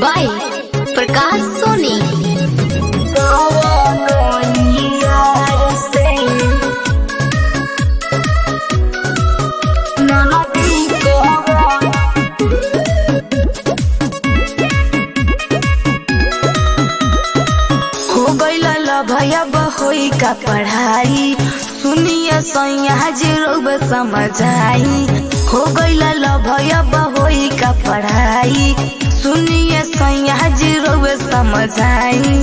By Prakash सोनी। हो गइल भैया बहोई का पढ़ाई, सुनिए सैया जी रोब समझाई। हो गइल भैया बहोई का पढ़ाई, सुनिए सैया जी रोब समझाई।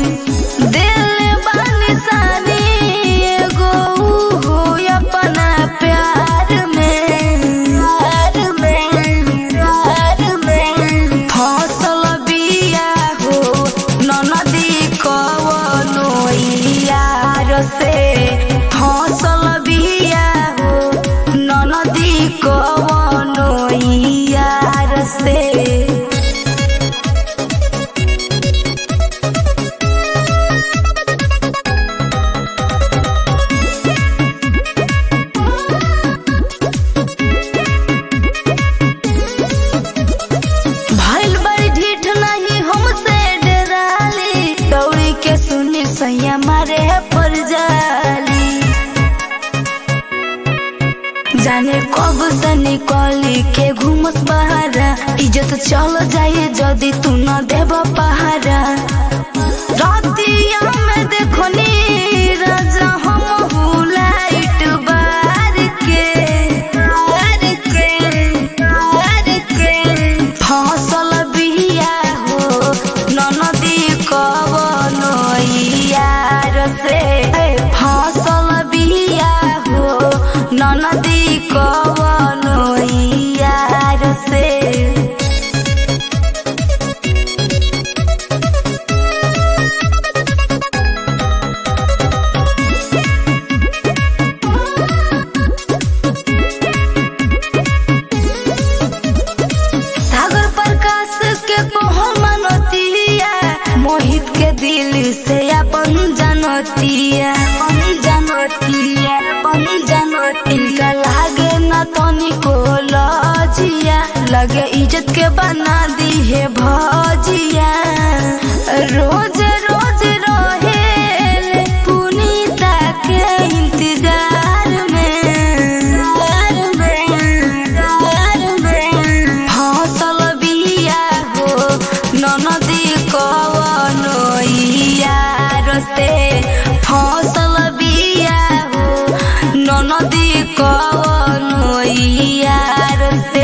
दिल बानी सानी एगो हो अपना प्यार में फसल बिया हो ननदी कवनो यार से। फसल बिया हो ननदी कवनो यार से। सैया मारे पर जाली, जाने कब से निकली के घूमस बहारा। इज्जत चल जाए जदि तू न देव पहारा। रातिया में देखो नी राजा हम लाइट बार के फसल बिया हो ननदी कवनो यार से। फसल बिया हो ननदी कवनो यार से। सागर प्रकाश के कोहल मनतिया, मोहित के दिल से अपन जनतिया। इनका लागे न तनिको लजिया, लगे इज्जत के बना दी है भजिया। रोज रोज रहे पुनीता के इंतजार में फसल बिया हो ननदी कवनो यार से। फसल बिया हो ननदी कवनो यार से।